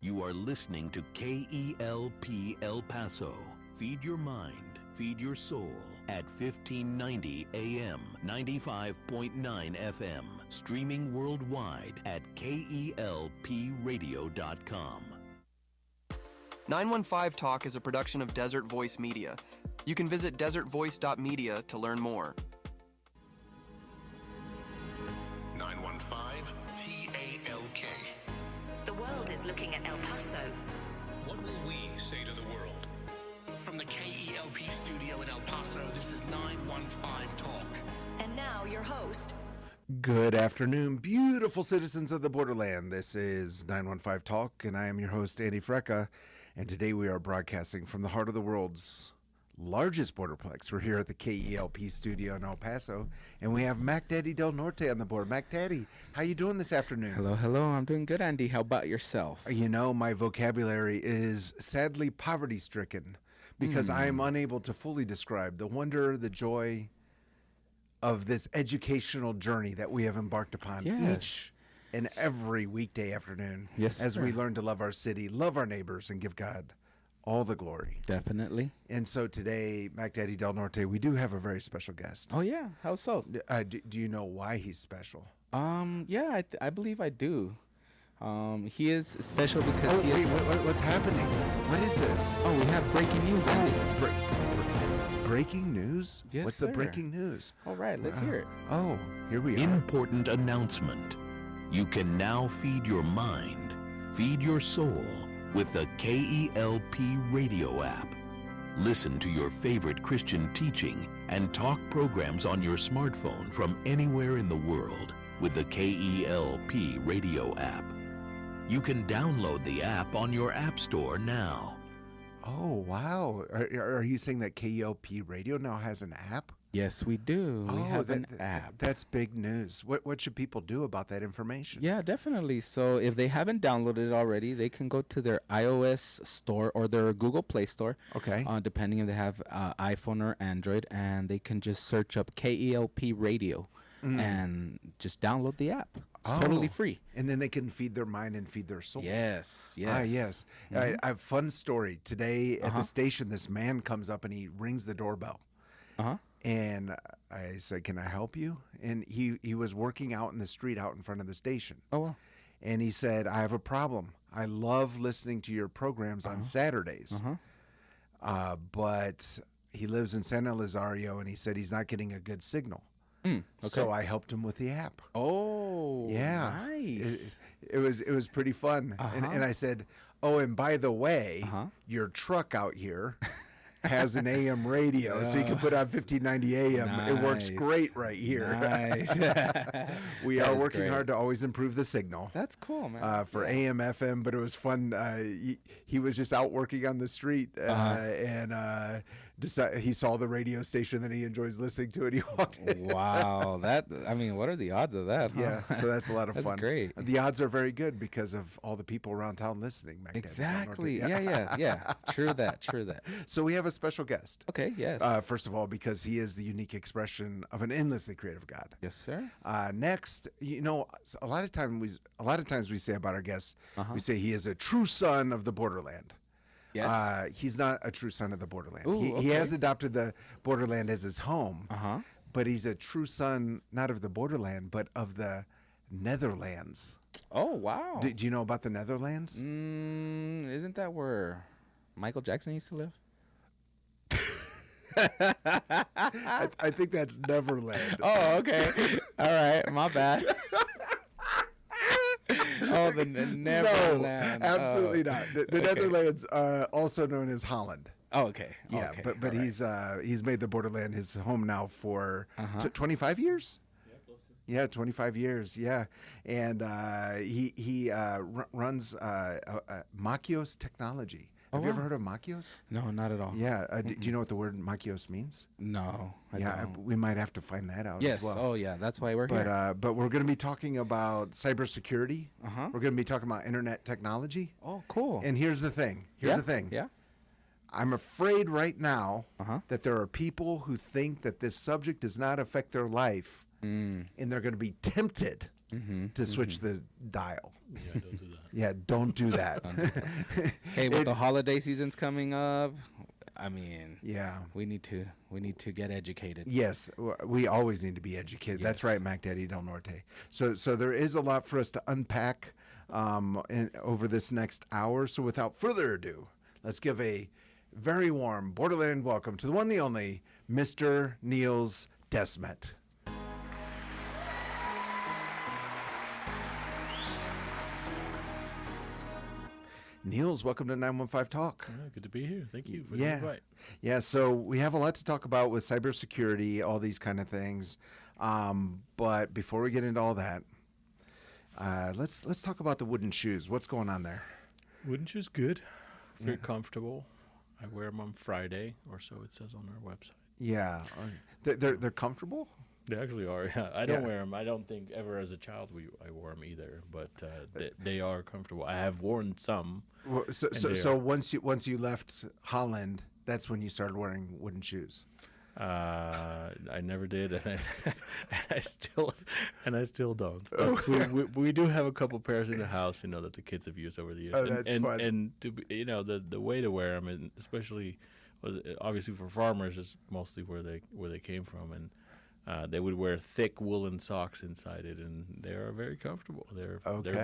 You are listening to KELP El Paso. Feed your mind, feed your soul at 1590 AM, 95.9 FM. Streaming worldwide at KELPradio.com. 915 Talk is a production of Desert Voice Media. You can visit desertvoice.media to learn more. 915 TALK. The world is looking at El Paso. What will we say to the world? From the KELP studio in El Paso, this is 915 Talk. And now your host. Good afternoon, beautiful citizens of the borderland. This is 915 Talk, and I am your host, Andy Frecka. And today we are broadcasting from the heart of the world's largest borderplex. We're here at the KELP studio in El Paso, and we have Mac Daddy Del Norte on the board. Mac Daddy, how you doing this afternoon? Hello. I'm doing good, Andy. How about yourself? You know, my vocabulary is sadly poverty-stricken because I am unable to fully describe the wonder, the joy of this educational journey that we have embarked upon each and every weekday afternoon as we learn to love our city, love our neighbors, and give God all the glory. Definitely. And so today, Mac Daddy Del Norte, we do have a very special guest. Oh, yeah. How so? Do you know why he's special? Yeah, I believe I do. He is special because he is... What's happening? What is this? Oh, we have breaking news, Andy. Breaking news? Yes, What's sir. the breaking news? All right, let's hear it. Oh, here we are. Important announcement. You can now feed your mind, feed your soul with the KELP radio app. Listen to your favorite Christian teaching and talk programs on your smartphone from anywhere in the world with the KELP radio app. You can download the app on your app store now. Oh, wow. Are you saying that KELP radio now has an app? Yes, we do. We have an app. That's big news. What should people do about that information? Yeah, definitely. So if they haven't downloaded it already, they can go to their iOS store or their Google Play Store. Okay. Depending if they have iPhone or Android, and they can just search up KELP Radio and just download the app. It's totally free. And then they can feed their mind and feed their soul. Yes. Yes. I have a fun story. Today at the station, this man comes up and he rings the doorbell. And I said, "Can I help you?" And he was working out in the street out in front of the station. Oh, wow. And he said, "I have a problem. I love listening to your programs on Saturdays. But he lives in San Elizario, and he said he's not getting a good signal." Okay. So I helped him with the app. Oh, Yeah. nice. It was pretty fun. And I said, "Oh, and by the way, your truck out here has an AM radio, so you can put on 1590 AM. Nice. It works great right here." Nice. We That are is working great. hard to always improve the signal. That's cool, man. For AM, FM, but it was fun. He was just out working on the street, and he saw the radio station that he enjoys listening to, and he walked in. Wow. What are the odds of that? Huh? Yeah, so that's a lot of That's fun. great. The odds are very good because of all the people around town listening. Mac Daddy Del Norte. Exactly. Yeah. True that. So we have a special guest. Okay, yes. First of all, because he is the unique expression of an endlessly creative God. Yes, sir. Next, a lot of times we say about our guests, we say he is a true son of the borderland. Yes. He's not a true son of the borderland. Ooh, He has adopted the borderland as his home, but but he's a true son not of the borderland, but of the Netherlands. Oh, wow. Do you know about the Netherlands? Isn't that where Michael Jackson used to live? I think that's Neverland. Oh, okay. All right, my bad. Oh, the Neverland. No, absolutely not. The Okay. Netherlands, also known as Holland. Oh, okay. Yeah, okay. but all right. he's made the borderland his home now for 25 years. Yeah, 25 years. Yeah, and he runs Makios Technology. Have you ever heard of Makios? No, not at all. Yeah. Do you know what the word Makios means? No, I don't. We might have to find that out Yes. as well. Oh, yeah. That's why we're here. But we're going to be talking about cybersecurity. Uh-huh. We're going to be talking about internet technology. Oh, cool. And here's the thing. Yeah. I'm afraid right now Uh-huh. that there are people who think that this subject does not affect their life, and they're going to be tempted to switch the dial. Yeah, don't do that. Yeah, don't do that. Hey, with the holiday season's coming up, I mean, Yeah. we need to get educated. Yes, we always need to be educated. That's Yes. right, Mac Daddy Del Norte. So there is a lot for us to unpack over this next hour. So without further ado, let's give a very warm Borderland welcome to the one, the only, Mr. Nils Desmet. Nils, welcome to 915 Talk. Good to be here. Thank you for the Yeah. invite. Yeah, so we have a lot to talk about with cybersecurity, all these kind of things. But before we get into all that, let's talk about the wooden shoes. What's going on there? Wooden shoes good. Very comfortable. I wear them on Friday or so it says on our website. Yeah, they're comfortable. They actually are. Yeah. I don't Yeah. wear them. I don't think ever as a child I wore them either. But they are comfortable. I have worn some. So once you left Holland, that's when you started wearing wooden shoes. I never did, and I still don't. But we do have a couple pairs in the house, that the kids have used over the years. Oh, that's fun. And to be, the way to wear them, and especially obviously for farmers, is mostly where they came from, and they would wear thick woolen socks inside it, and they are very comfortable. They're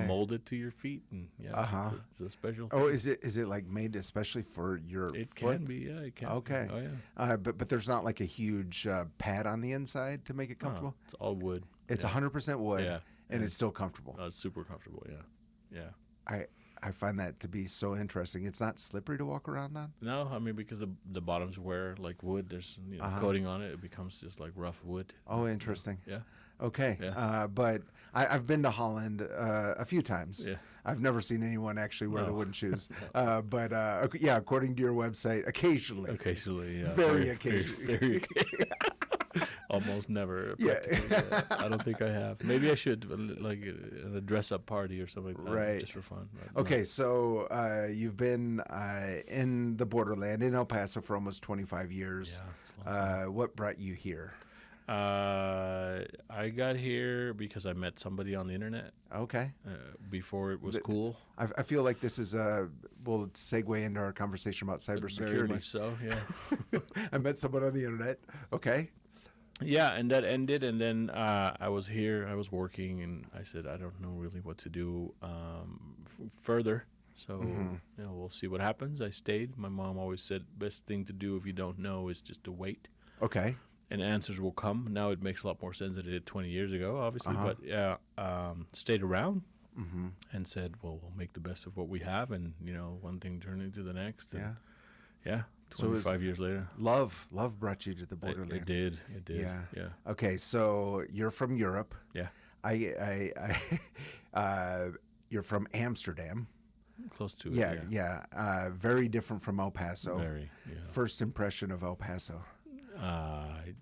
molded to your feet, and it's a special thing. Oh, is it like made especially for your It foot? can be, yeah. It can. Okay. Be. Oh yeah. But there's not like a huge pad on the inside to make it comfortable. No, it's all wood. It's 100% wood, Yeah. and it's still comfortable. It's super comfortable. Yeah. I find that to be so interesting. It's not slippery to walk around on. No, I mean because the bottoms wear like wood. There's coating on it. It becomes just like rough wood. Oh, interesting. Yeah. Okay. Yeah. But I've been to Holland a few times. Yeah. I've never seen anyone actually wear the No. wooden shoes. But yeah, according to your website, occasionally. Occasionally, yeah. Very occasionally. Very occasionally. Almost never. Yeah. I don't think I have. Maybe I should, like at a dress-up party or something like that, Right. just for fun. But Okay, so you've been in the borderland in El Paso for almost 25 years. Yeah, it's a long time. What brought you here? I got here because I met somebody on the internet Okay. before it was cool. I feel like this is we'll segue into our conversation about Very cybersecurity. much so, yeah. I met someone on the internet. Okay. Yeah, and that ended, and then I was here, I was working, and I said, I don't know really what to do further, so we'll see what happens. I stayed. My mom always said, best thing to do if you don't know is just to wait, Okay. and answers will come. Now it makes a lot more sense than it did 20 years ago, obviously, but yeah, stayed around and said, well, we'll make the best of what we have, and, one thing turned into the next, and yeah. So it was 25 years later. Love brought you to the borderland. It did. Yeah. Yeah. Okay, so you're from Europe. Yeah. You're from Amsterdam. Close to it. Yeah. Very different from El Paso. Very. Yeah. First impression of El Paso. I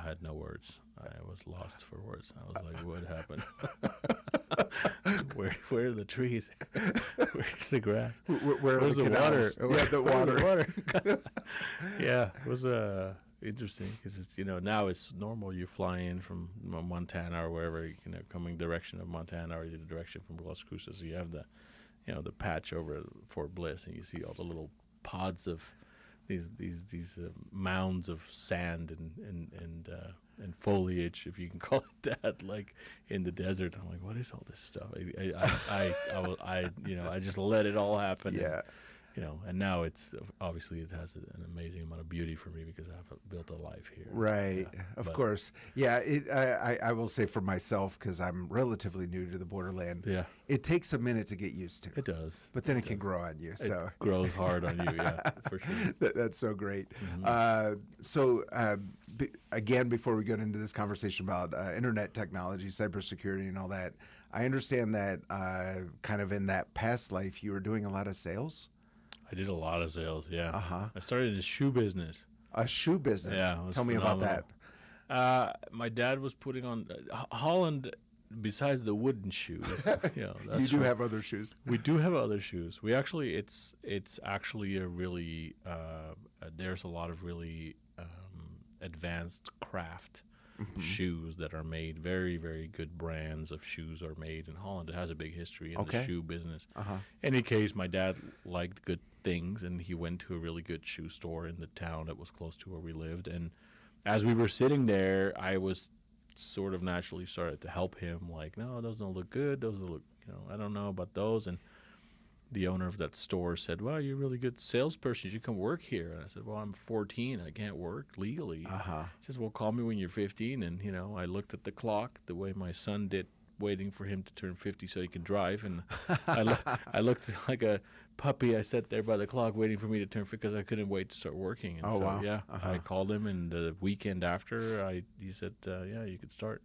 had no words. I was lost for words. I was like, what happened? Where are the trees? Where's the grass? Where's the canals? water? Yeah, the water. Yeah, it was interesting because it's now it's normal. You fly in from Montana or wherever, coming direction of Montana or the direction from Las Cruces. So you have the the patch over Fort Bliss, and you see all the little pods of these mounds of sand and foliage, if you can call it that, like in the desert. I'm like, what is all this stuff? I just let it all happen. Yeah. And now it's obviously it has an amazing amount of beauty for me because I've built a life here. Right, Yeah, of course. Yeah, I will say for myself, because I'm relatively new to the borderland, Yeah. it takes a minute to get used to. It does. But then it can grow on you. So It grows hard on you, yeah, for sure. That's so great. Again, before we get into this conversation about internet technology, cybersecurity, and all that, I understand that kind of in that past life, you were doing a lot of sales. I did a lot of sales, yeah. Uh-huh. I started a shoe business. A shoe business. Yeah, it was Tell me about phenomenal. that. My dad was putting on Holland. Besides the wooden shoes, You that's do have other shoes. We do have other shoes. We actually, it's actually a really there's a lot of really advanced craft shoes that are made. Very, very good brands of shoes are made in Holland. It has a big history in the shoe business. Any case, my dad liked good things, and he went to a really good shoe store in the town that was close to where we lived. And as we were sitting there, I was sort of naturally started to help him, like, no, those don't look good. Those look, I don't know about those. And the owner of that store said, well, you're a really good salesperson. You should come work here. And I said, well, I'm 14. I can't work legally. He says, well, call me when you're 15. And, I looked at the clock the way my son did, waiting for him to turn 50 so he can drive. And I looked like a puppy. I sat there by the clock waiting for me to turn 50 because I couldn't wait to start working. And I called him, and the weekend after, he said, yeah, you could start.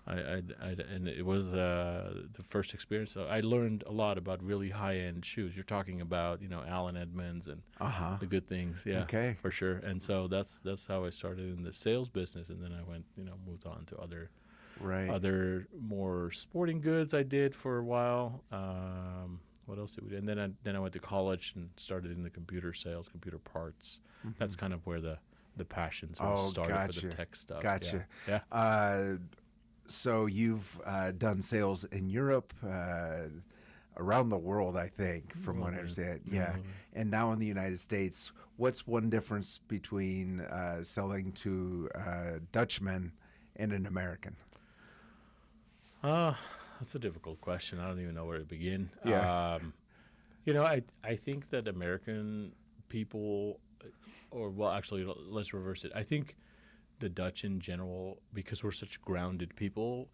And it was the first experience. So I learned a lot about really high-end shoes. You're talking about, Allen Edmonds and the good things. Yeah, Okay. for sure. And so that's how I started in the sales business, and then I went, moved on to other more sporting goods. I did for a while. What else did we do? And then I went to college and started in the computer sales, computer parts. That's kind of where the passion sort of started for the tech stuff. Gotcha. Yeah. So you've done sales in Europe, around the world, I think, from what I understand. Yeah. And now in the United States, what's one difference between selling to Dutchman and an American? That's a difficult question. I don't even know where to begin. Yeah. I think that American people, actually, let's reverse it. I think the Dutch in general, because we're such grounded people,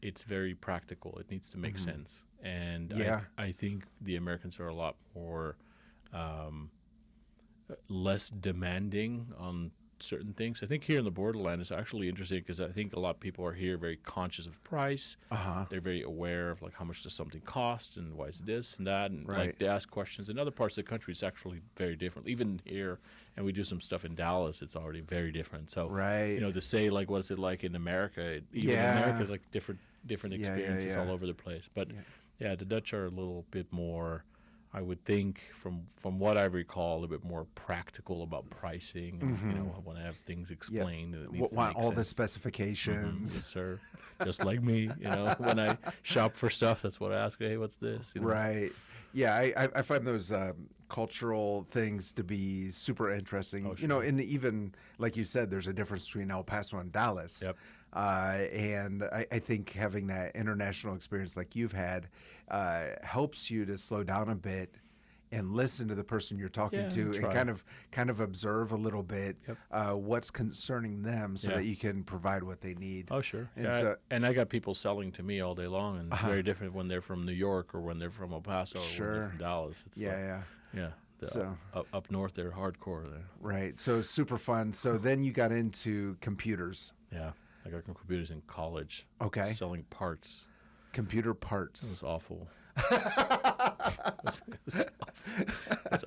it's very practical. It needs to make sense. And I think the Americans are a lot more less demanding on certain things. I think here in the borderland it's actually interesting because I think a lot of people are here very conscious of price. They're very aware of like how much does something cost and why is this and that, and like they ask questions. In other parts of the country it's actually very different. Even here, and we do some stuff in Dallas, it's already very different. So to say like what is it like in America, even in America is like different experiences all over the place. But the Dutch are a little bit more, I would think, from what I recall, a little bit more practical about pricing. And, I want to have things explained. And it needs to want make all sense. the specifications. Yes, sir. Just like me, when I shop for stuff, that's what I ask. Hey, what's this? Right. Yeah, I find those cultural things to be super interesting. Oh, sure. And even, like you said, there's a difference between El Paso and Dallas. Yep. And I think having that international experience like you've had helps you to slow down a bit and listen to the person you're talking to and kind of observe a little bit what's concerning them so that you can provide what they need. Oh, sure. And, and I got people selling to me all day long, and it's very different when they're from New York or when they're from El Paso or when they're from Dallas. It's so up north, they're hardcore there. Right. So super fun. So then you got into computers. Yeah. I got computers in college. Okay. Selling parts. Computer parts. It was awful.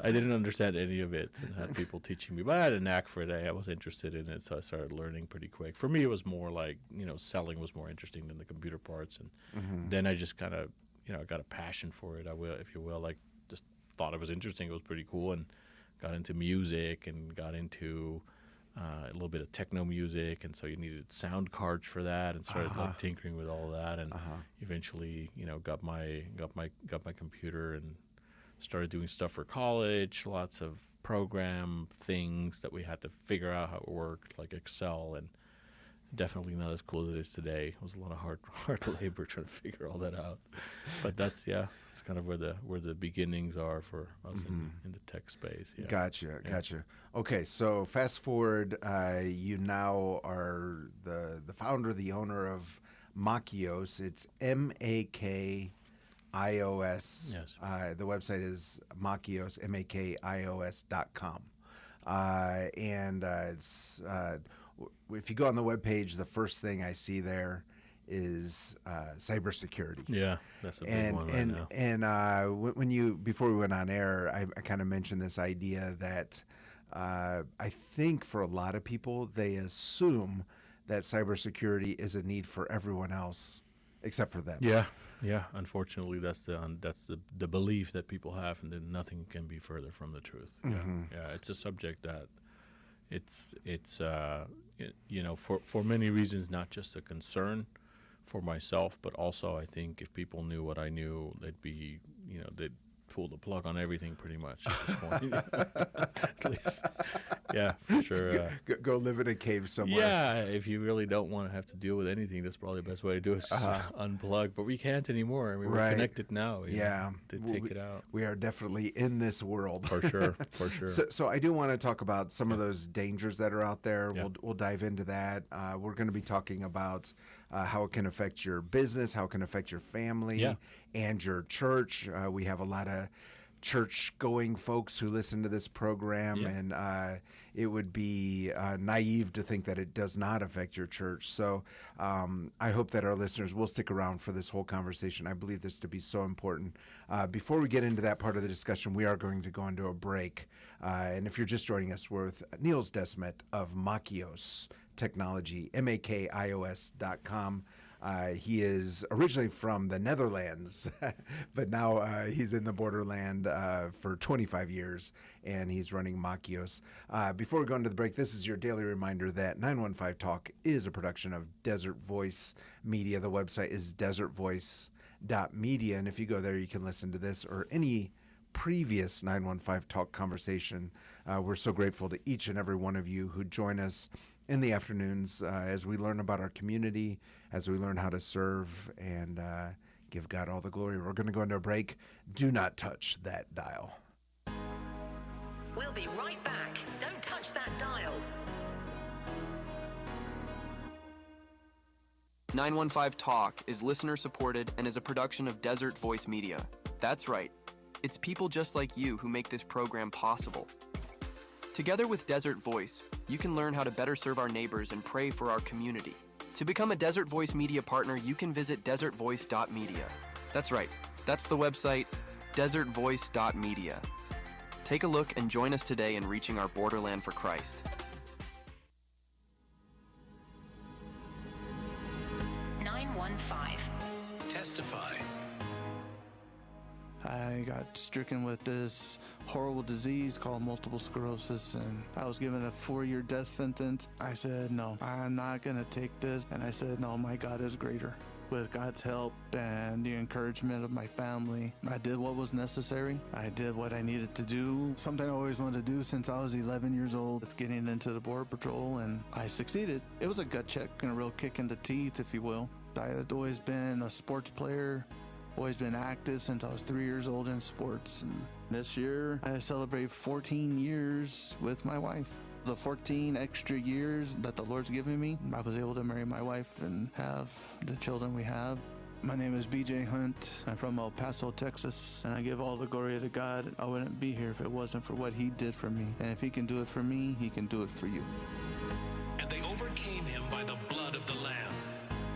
I didn't understand any of it and had people teaching me, but I had a knack for it. I was interested in it, so I started learning pretty quick. For me, it was more like, selling was more interesting than the computer parts. And then I just kind of, I got a passion for it, if you will. Like, just thought it was interesting. It was pretty cool, and got into music and got into a little bit of techno music, and so you needed sound cards for that, and started like tinkering with all of that, and eventually, got my computer and started doing stuff for college. Lots of program things that we had to figure out how it worked, like Excel, and definitely not as cool as it is today. It was a lot of hard labor trying to figure all that out. But that's it's kind of where the beginnings are for us in the tech space. Yeah. Gotcha. Okay, so fast forward, you now are the founder, the owner of Makios. It's Makios. Yes. The website is Makios, Makios.com. And it's if you go on the webpage, the first thing I see there is cybersecurity. Yeah, that's a big one right now. And when before we went on air, I kind of mentioned this idea that I think for a lot of people, they assume that cybersecurity is a need for everyone else except for them. Yeah. Unfortunately, that's the belief that people have, and then nothing can be further from the truth. Yeah. It's a subject that it's for many reasons, not just a concern for myself, but also I think if people knew what I knew, they'd pull the plug on everything pretty much at this point. At least, yeah, for sure. Go live in a cave somewhere. Yeah, if you really don't want to have to deal with anything, that's probably the best way to do it. Is just unplug. But we can't anymore. I mean, we're connected now. To take it out. We are definitely in this world. For sure, for sure. So I do want to talk about some of those dangers that are out there. Yeah. We'll dive into that. We're going to be talking about how it can affect your business, how it can affect your family and your church. We have a lot of church-going folks who listen to this program, and it would be naive to think that it does not affect your church. So I hope that our listeners will stick around for this whole conversation. I believe this to be so important. Before we get into that part of the discussion, we are going to go into a break. And if you're just joining us, we're with Nils Desmet of Makios Technology, Makios.com. He is originally from the Netherlands, but now he's in the borderland for 25 years, and he's running Makios. Before we go into the break, this is your daily reminder that 915 Talk is a production of Desert Voice Media. The website is desertvoice.media, and if you go there, you can listen to this or any previous 915 Talk conversation. We're so grateful to each and every one of you who join us in the afternoons as we learn about our community, as we learn how to serve and give God all the glory. We're going to go into a break. Do not touch that dial. We'll be right back. Don't touch that dial. 915 Talk is listener supported and is a production of Desert Voice Media. That's right. It's people just like you who make this program possible. Together with Desert Voice, you can learn how to better serve our neighbors and pray for our community. To become a Desert Voice Media partner, you can visit desertvoice.media. That's right. That's the website, desertvoice.media. Take a look and join us today in reaching our borderland for Christ. 915. Testify. I got stricken with this horrible disease called multiple sclerosis, and I was given a 4-year death sentence. I said, no, I'm not going to take this. And I said, no, my God is greater. With God's help and the encouragement of my family, I did what was necessary. I did what I needed to do. Something I always wanted to do since I was 11 years old. It's getting into the Border Patrol, and I succeeded. It was a gut check and a real kick in the teeth, if you will. I had always been a sports player. Always been active since I was 3 years old in sports. And this year, I celebrate 14 years with my wife. The 14 extra years that the Lord's given me, I was able to marry my wife and have the children we have. My name is BJ Hunt. I'm from El Paso, Texas, and I give all the glory to God. I wouldn't be here if it wasn't for what He did for me. And if He can do it for me, He can do it for you. And they overcame him by the blood of the Lamb.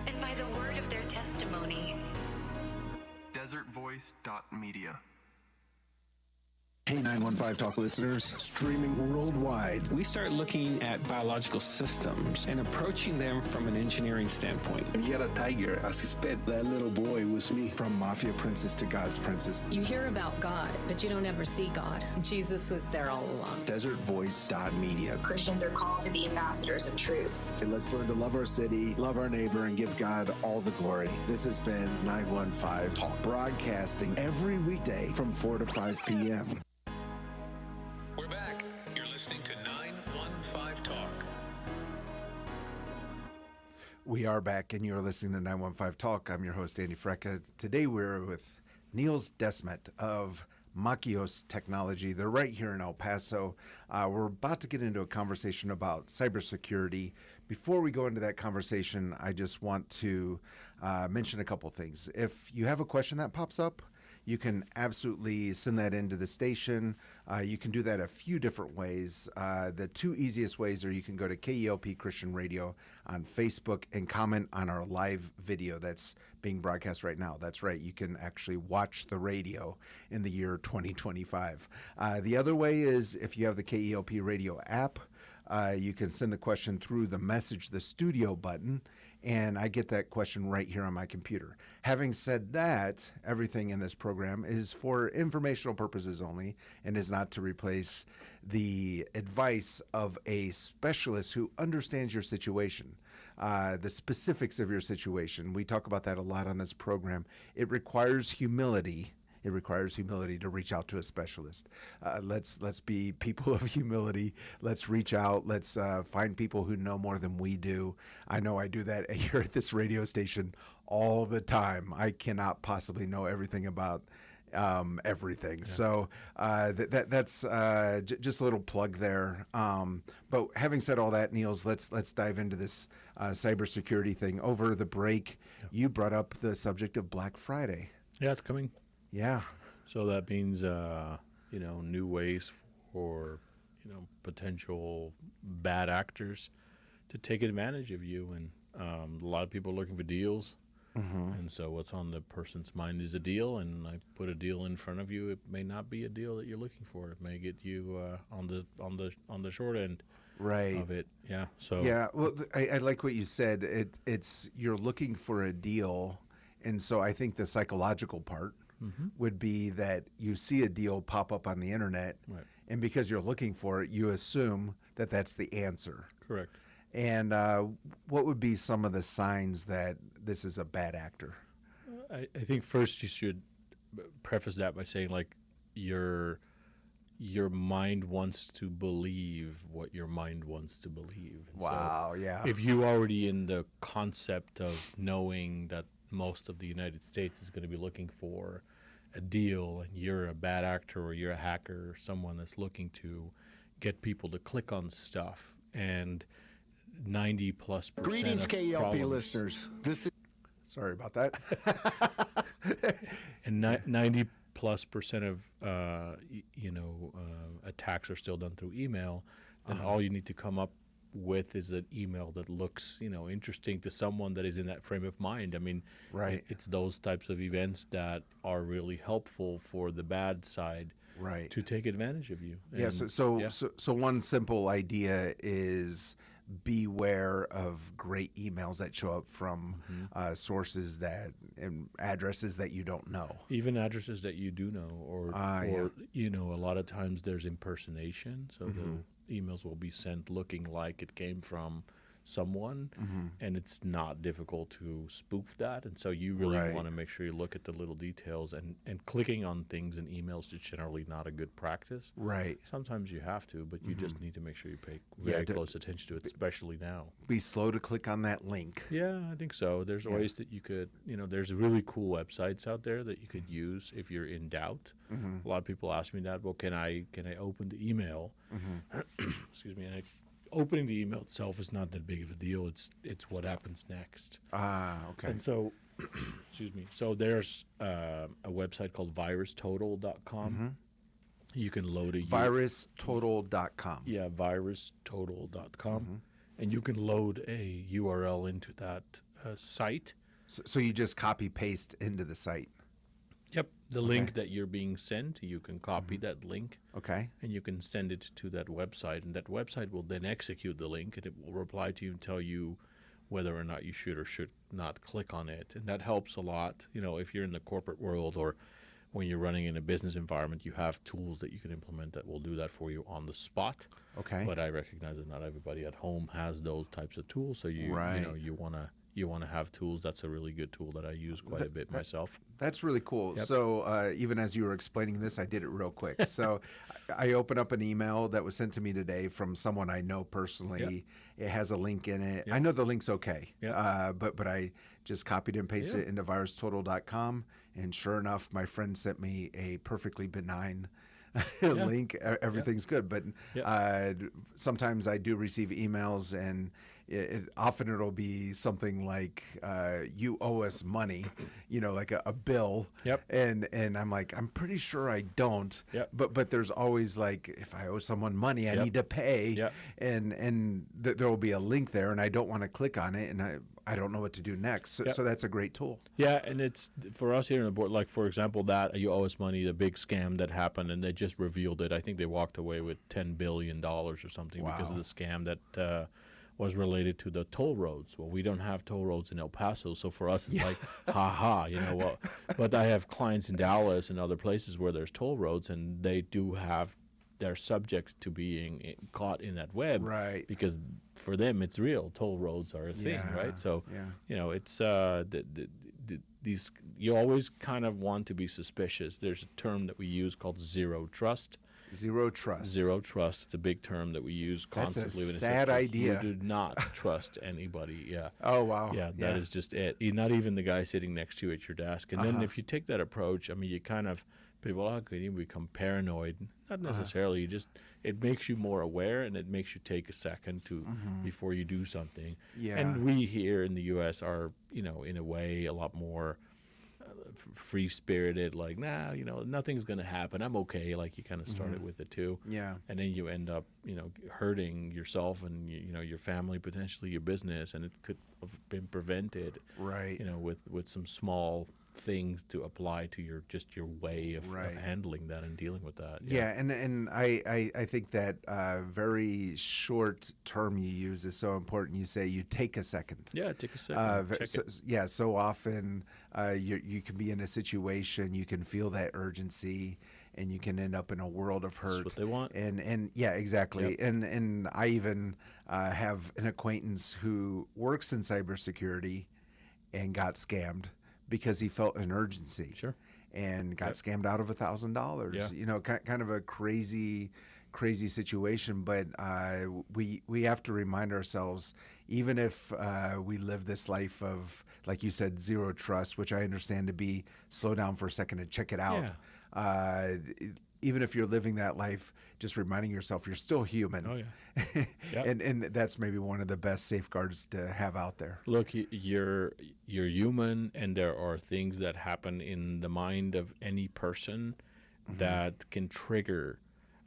And by the word of their testimony. desertvoice.media. Hey 915 Talk listeners, streaming worldwide. We start looking at biological systems and approaching them from an engineering standpoint. And he had a tiger as his pet. That little boy was me. From Mafia Princess to God's Princess. You hear about God, but you don't ever see God. Jesus was there all along. Desertvoice.media. Christians are called to be ambassadors of truth. And let's learn to love our city, love our neighbor, and give God all the glory. This has been 915 Talk, broadcasting every weekday from 4 to 5 p.m. We're back. You're listening to 915 Talk. We are back, and you're listening to 915 Talk. I'm your host, Andy Frecka. Today we're with Nils Desmet of Makios Technology. They're right here in El Paso. We're about to get into a conversation about cybersecurity. Before we go into that conversation, I just want to mention a couple things. If you have a question that pops up, you can absolutely send that into the station. You can do that a few different ways. The two easiest ways are you can go to KELP Christian Radio on Facebook and comment on our live video that's being broadcast right now. That's right. You can actually watch the radio in the year 2025. The other way is if you have the KELP Radio app, you can send the question through the message the studio button, and I get that question right here on my computer. Having said that, everything in this program is for informational purposes only and is not to replace the advice of a specialist who understands your situation, the specifics of your situation. We talk about that a lot on this program. It requires humility. It requires humility to reach out to a specialist. Let's be people of humility. Let's reach out. Let's find people who know more than we do. I know I do that here at this radio station all the time. I cannot possibly know everything about everything. Yeah. So that's just a little plug there. But having said all that, Nils, let's dive into this cybersecurity thing. Over the break, you brought up the subject of Black Friday. Yeah, it's coming. Yeah. So that means, new ways for, potential bad actors to take advantage of you. And a lot of people are looking for deals. Mm-hmm. And so what's on the person's mind is a deal. And I put a deal in front of you. It may not be a deal that you're looking for. It may get you on the short end. Right. Of it. Yeah. So. Yeah. Well, I like what you said. It's you're looking for a deal. And so I think the psychological part would be that you see a deal pop up on the internet, right, and because you're looking for it, you assume that that's the answer. Correct. And what would be some of the signs that this is a bad actor? I think first you should preface that by saying, like, your mind wants to believe what your mind wants to believe. And wow, so yeah. If you already in the concept of knowing that most of the United States is going to be looking for a deal, and you're a bad actor or you're a hacker or someone that's looking to get people to click on stuff, and 90+% Greetings, of KELP problems, listeners. This is sorry about that. and 90+% of attacks are still done through email. Then all you need to come up with is an email that looks, interesting to someone that is in that frame of mind. I mean, right. It's those types of events that are really helpful for the bad side, right, to take advantage of you. And yeah. So one simple idea is beware of great emails that show up from sources that and addresses that you don't know. Even addresses that you do know, or a lot of times there's impersonation. So the emails will be sent looking like it came from someone, and it's not difficult to spoof that. And so you really want to make sure you look at the little details, and clicking on things in emails is generally not a good practice. Right. Sometimes you have to, but you just need to make sure you pay very close attention to it, especially now. Be slow to click on that link. Yeah, I think so. There's ways that you could, there's really cool websites out there that you could use if you're in doubt. A lot of people ask me that, well, can I open the email? Excuse me. And opening the email itself is not that big of a deal. It's what happens next. Okay. And so, excuse me. So there's a website called virustotal.com. You can load a virustotal.com. Yeah, virustotal.com, and you can load a URL into that site. So you just copy paste into the site. Yep, the link that you're being sent, you can copy that link. Okay. And you can send it to that website, and that website will then execute the link, and it will reply to you and tell you whether or not you should or should not click on it. And that helps a lot. If you're in the corporate world or when you're running in a business environment, you have tools that you can implement that will do that for you on the spot. Okay. But I recognize that not everybody at home has those types of tools, so you want to have tools. That's a really good tool that I use quite a bit myself. That's really cool. Yep. So even as you were explaining this, I did it real quick. So I opened up an email that was sent to me today from someone I know personally. Yep. It has a link in it. Yep. I know the link's okay, but I just copied and pasted it into virustotal.com, and sure enough, my friend sent me a perfectly benign link. Everything's good, but sometimes I do receive emails, and often it'll be something like you owe us money, like a bill. Yep. And I'm like, I'm pretty sure I don't. Yep. But there's always like, if I owe someone money, I Yep. need to pay. Yep. And there will be a link there, and I don't want to click on it, and I don't know what to do next. So, Yep. so that's a great tool. Yeah, and it's for us here on the board, like, for example, that you owe us money, the big scam that happened, and they just revealed it. I think they walked away with $10 billion or something because of the scam that was related to the toll roads. Well, we don't have toll roads in El Paso, so for us it's like, ha, what? But I have clients in Dallas and other places where there's toll roads, and they do have, they're subject to being caught in that web. Right. Because for them, it's real. Toll roads are a thing, right? So, it's these. You always kind of want to be suspicious. There's a term that we use called zero trust. Zero trust. Zero trust. It's a big term that we use constantly. That's a sad idea. You do not trust anybody. Yeah. Oh, wow. Yeah, that is just it. Not even the guy sitting next to you at your desk. And then if you take that approach, I mean, you kind of, people can you become paranoid? Not necessarily. You just, it makes you more aware, and it makes you take a second to before you do something. Yeah. And we here in the U.S. are, in a way, a lot more free-spirited, like, nothing's going to happen. I'm okay. Like, you kind of started with it too. Yeah. And then you end up, hurting yourself and, your family, potentially your business, and it could have been prevented. Right. With some small things to apply to your way of handling that and dealing with that. Yeah, and I think that very short term you use is so important. You say you take a second. Yeah, take a second. Check it. Yeah, so often you can be in a situation, you can feel that urgency, and you can end up in a world of hurt. That's what they want. And yeah, exactly. Yep. And I even have an acquaintance who works in cybersecurity and got scammed because he felt an urgency. Sure. And got scammed out of $1,000. Yeah. Kind of a crazy situation. But we have to remind ourselves, even if we live this life of, like you said, zero trust, which I understand to be slow down for a second and check it out. Yeah. Even if you're living that life, just reminding yourself you're still human. Oh, yeah. Yep. And that's maybe one of the best safeguards to have out there. Look, you're human, and there are things that happen in the mind of any person that can trigger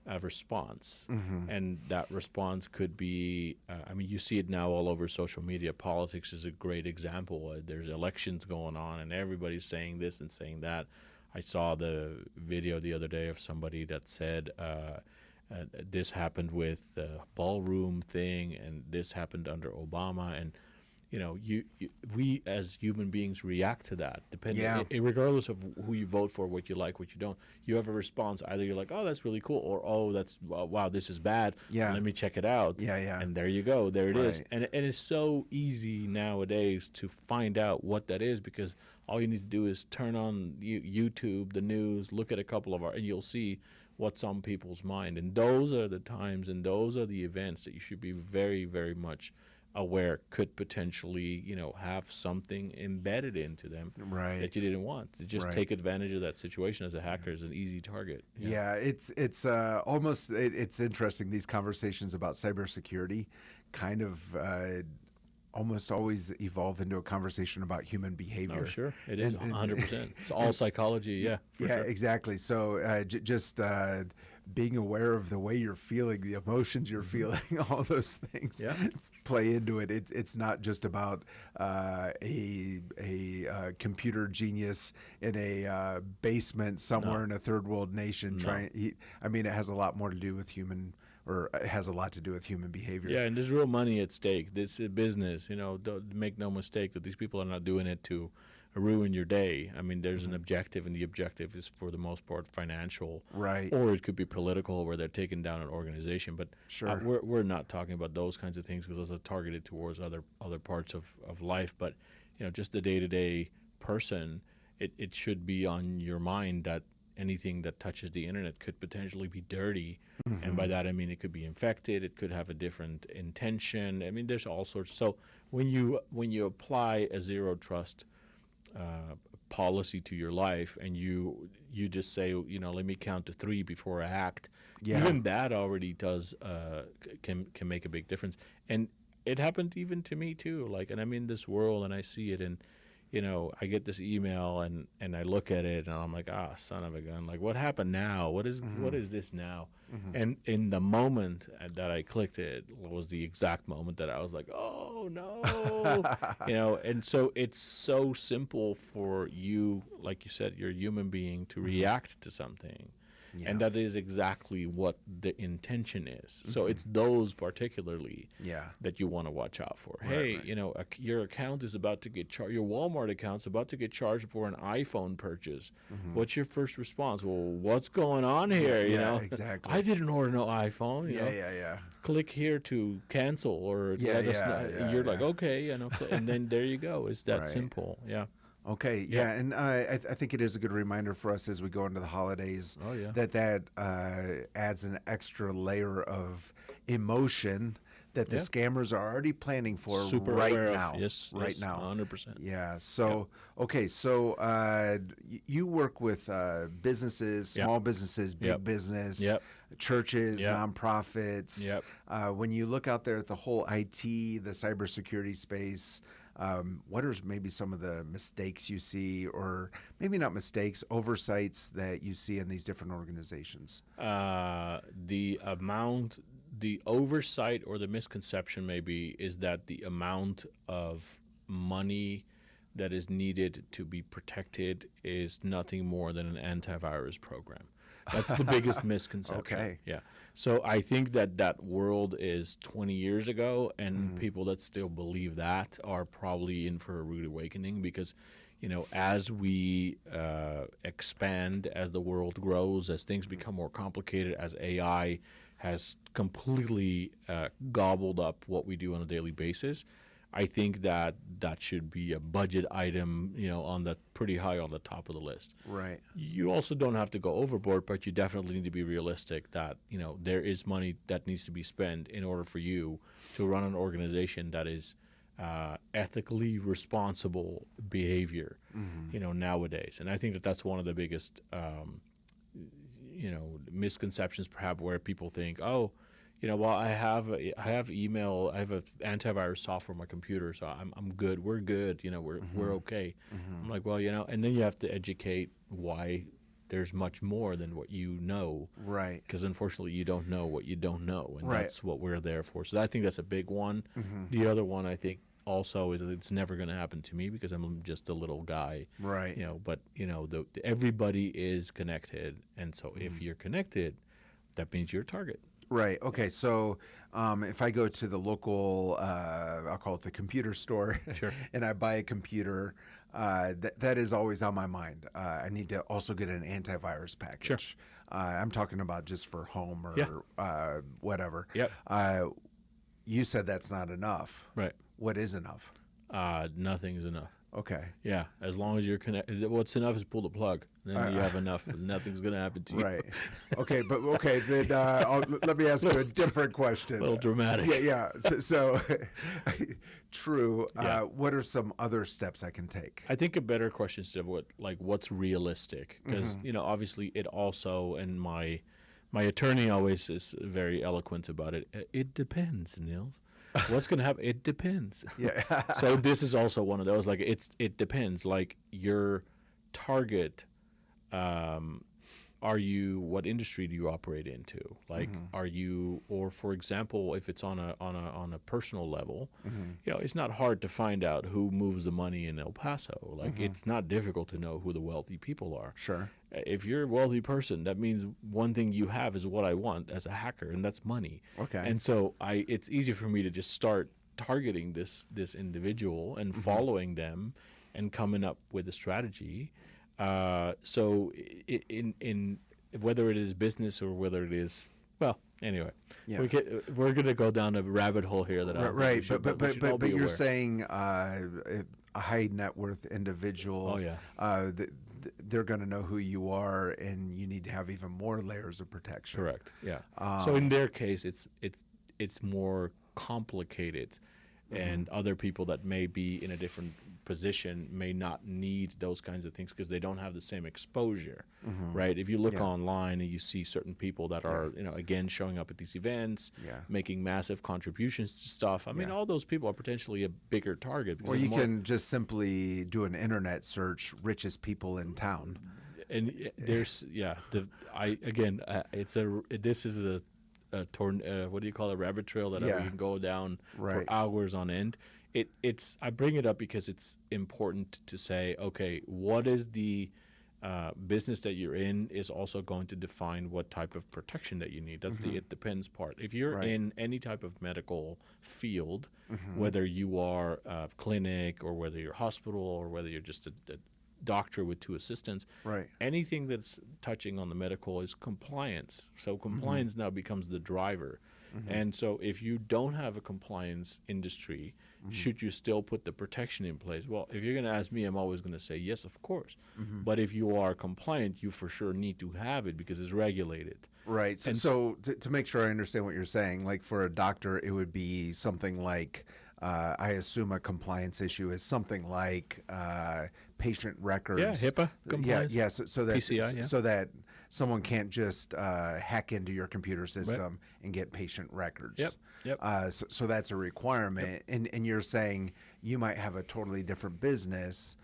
a response. And that response could be, you see it now all over social media. Politics is a great example. There's elections going on, and everybody's saying this and saying that. I saw the video the other day of somebody that said this happened with the ballroom thing, and this happened under Obama, and we as human beings react to that, depending, regardless of who you vote for, what you like, what you don't. You have a response. Either you're like, oh, that's really cool, or oh, that's wow, this is bad. Yeah. Let me check it out. Yeah. And there you go. There it is. And it's so easy nowadays to find out what that is, because all you need to do is turn on YouTube, the news, look at a couple of and you'll see what's on people's mind. And those are the times and those are the events that you should be very, very much aware could potentially, have something embedded into them that you didn't want. To just take advantage of that situation as a hacker is an easy target. Yeah, it's almost, it's interesting. These conversations about cybersecurity kind of almost always evolve into a conversation about human behavior. Oh, sure. It is 100%. It's all psychology, yeah, sure. Exactly. So just being aware of the way you're feeling, the emotions you're feeling, all those things play into it. It's not just about a computer genius in a basement somewhere in a third world nation trying. It has a lot more to do with human. Or it has a lot to do with human behavior. Yeah, and there's real money at stake. It's a business, don't make no mistake that these people are not doing it to ruin your day. There's an objective, and the objective is for the most part financial. Right. Or it could be political, where they're taking down an organization. But we're not talking about those kinds of things, because those are targeted towards other parts of life. But, just the day-to-day person, it should be on your mind that anything that touches the internet could potentially be dirty. And by that, it could be infected. It could have a different intention. There's all sorts. So when you apply a zero trust policy to your life, and you just say, let me count to 3 before I act, even that already does can make a big difference. And it happened even to me too. Like, and I'm in this world and I see it, and I get this email and I look at it and I'm like, son of a gun. Like, what happened now? What is this now? And in the moment that I clicked it was the exact moment that I was like, oh no, and so it's so simple for you, like you said, you're a human being to react to something. Yeah. And that is exactly what the intention is. So it's those particularly that you want to watch out for. Hey, your account is about to get charged. Your Walmart account's about to get charged for an iPhone purchase. What's your first response? Well, what's going on here? Exactly. I didn't order no iPhone. Yeah. Click here to cancel or let us know. You're like, okay, and then there you go. It's that simple. Yeah. Okay, yeah, and I think it is a good reminder for us as we go into the holidays that adds an extra layer of emotion that the scammers are already planning for right now. Yes, right now. 100%. Yeah, so, okay, so you work with businesses, small businesses, big business, churches, nonprofits. When you look out there at the whole IT, the cybersecurity space, what are maybe some of the mistakes you see, or maybe not mistakes, oversights that you see in these different organizations? The oversight or the misconception maybe is that the amount of money that is needed to be protected is nothing more than an antivirus program. That's the biggest misconception. Okay. Yeah. So I think that world is 20 years ago, and people that still believe that are probably in for a rude awakening, because, as we expand, as the world grows, as things become more complicated, as AI has completely gobbled up what we do on a daily basis, I think that should be a budget item, on the pretty high on the top of the list. Right. You also don't have to go overboard, but you definitely need to be realistic that, there is money that needs to be spent in order for you to run an organization that is ethically responsible behavior, nowadays. And I think that that's one of the biggest, misconceptions, perhaps, where people think, well, I have email, I have an antivirus software on my computer, so I'm good. We're good. We're okay. I'm like, well, and then you have to educate why there's much more than what you know. Right. Because unfortunately, you don't know what you don't know, and that's what we're there for. So I think that's a big one. The other one, I think, also is that it's never going to happen to me because I'm just a little guy. Right. But everybody is connected, and so if you're connected, that means you're a target. Right. Okay. So if I go to the local, I'll call it the computer store, and I buy a computer, that is always on my mind. I need to also get an antivirus package. I'm talking about just for home or whatever. You said that's not enough. Right. What is enough? Nothing is enough. Okay. Yeah, as long as you're connected. What's enough is pull the plug. Then you have enough. Nothing's going to happen to you. Right. Okay, but then let me ask you a different question. A little dramatic. Yeah. So true. What are some other steps I can take? I think a better question is what's realistic? Because obviously it also, and my attorney always is very eloquent about it. It depends, Nils. What's going to happen? It depends. Yeah. So this is also one of those, it depends. Like your target, what industry do you operate into? Like, are you, or for example, if it's on a personal level, it's not hard to find out who moves the money in El Paso. Like, it's not difficult to know who the wealthy people are. Sure. If you're a wealthy person, that means one thing you have is what I want as a hacker, and that's money. Okay. And so it's easy for me to just start targeting this individual and following them and coming up with a strategy. So in whether it is business or whether it is, well, anyway, we're going to go down a rabbit hole here that right. But you're saying a high net worth individual. Oh yeah. They're going to know who you are, and you need to have even more layers of protection. Correct. Yeah. So in their case, it's more complicated. and other people that may be in a different position may not need those kinds of things because they don't have the same exposure, right? If you look online and you see certain people that are, again, showing up at these events, making massive contributions to stuff, I mean, all those people are potentially a bigger target. Or you can just simply do an internet search, richest people in town. And there's, this is a what do you call it, a rabbit trail that we can go down for hours on end. I bring it up because it's important to say, okay, what is the business that you're in is also going to define what type of protection that you need. That's the it depends part. If you're in any type of medical field, whether you are a clinic or whether you're a hospital or whether you're just a doctor with 2 assistants, anything that's touching on the medical is compliance. So compliance now becomes the driver. And so if you don't have a compliance industry, should you still put the protection in place? Well, if you're going to ask me, I'm always going to say yes, of course. But if you are compliant, you for sure need to have it because it's regulated. Right. So to make sure I understand what you're saying, like for a doctor, it would be something like, I assume a compliance issue is something like patient records. Yeah, HIPAA compliance. Yeah. So that PCI, so that someone can't just hack into your computer system and get patient records. Yep. So that's a requirement. And you're saying you might have a totally different business.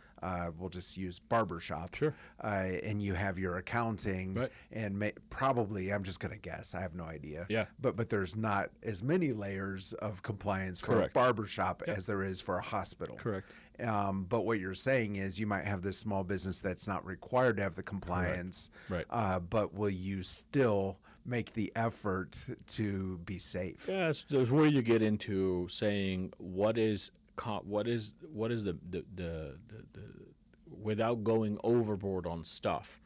We'll just use barbershop. Sure. And you have your accounting and probably, I'm just going to guess, I have no idea. Yeah. But there's not as many layers of compliance for a barbershop as there is for a hospital. Correct. But what you're saying is you might have this small business that's not required to have the compliance. But will you still make the effort to be safe? Yes, there's where you get into saying what is the without going overboard on stuff,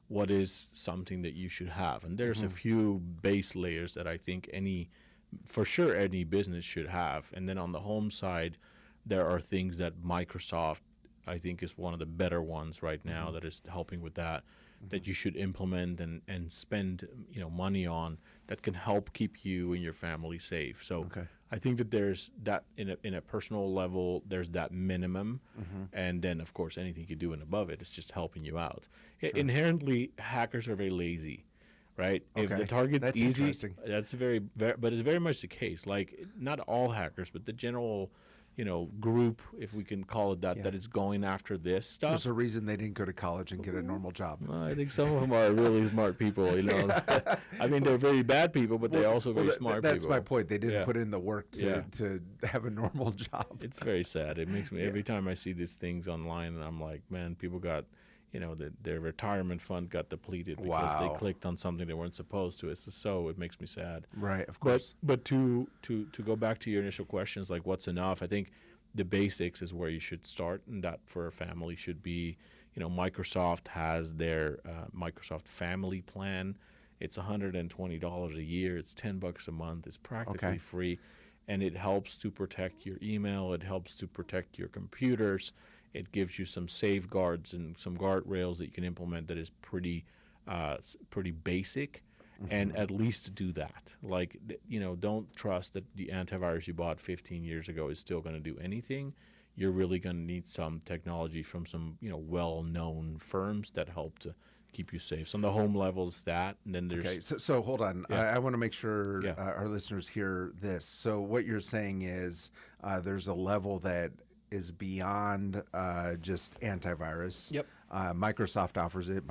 what is something that you should have? And there's a few base layers that I think any business should have. And then on the home side, there are things that Microsoft, I think, is one of the better ones right now that is helping with that you should implement and spend money on that can help keep you and your family safe. So I think that there's that in a personal level, there's that minimum, and then of course anything you do and above it is just helping you out. Inherently, hackers are very lazy, right? If the target's easy, that's but it's very much the case. Like not all hackers, but the general group, if we can call it that, that is going after this stuff. There's a reason they didn't go to college and get a normal job. Well, I think some of them are really smart people, I mean, they're very bad people, but they're also very smart people. That's my point. They didn't put in the work to have a normal job. It's very sad. It makes me, every time I see these things online, and I'm like, man, people got, their retirement fund got depleted because they clicked on something they weren't supposed to. It makes me sad. Right, of course. But to go back to your initial questions, like what's enough, I think the basics is where you should start, and that for a family should be, Microsoft has their Microsoft Family Plan. It's $120 a year. It's $10 a month. It's practically free, and it helps to protect your email. It helps to protect your computers. It gives you some safeguards and some guardrails that you can implement that is pretty basic, and at least do that. Like, don't trust that the antivirus you bought 15 years ago is still going to do anything. You're really going to need some technology from some, well-known firms that help to keep you safe. So on the home level, it's that, and then there's... So hold on. I want to make sure our listeners hear this. So what you're saying is there's a level that is beyond just antivirus. Yep. Microsoft offers it.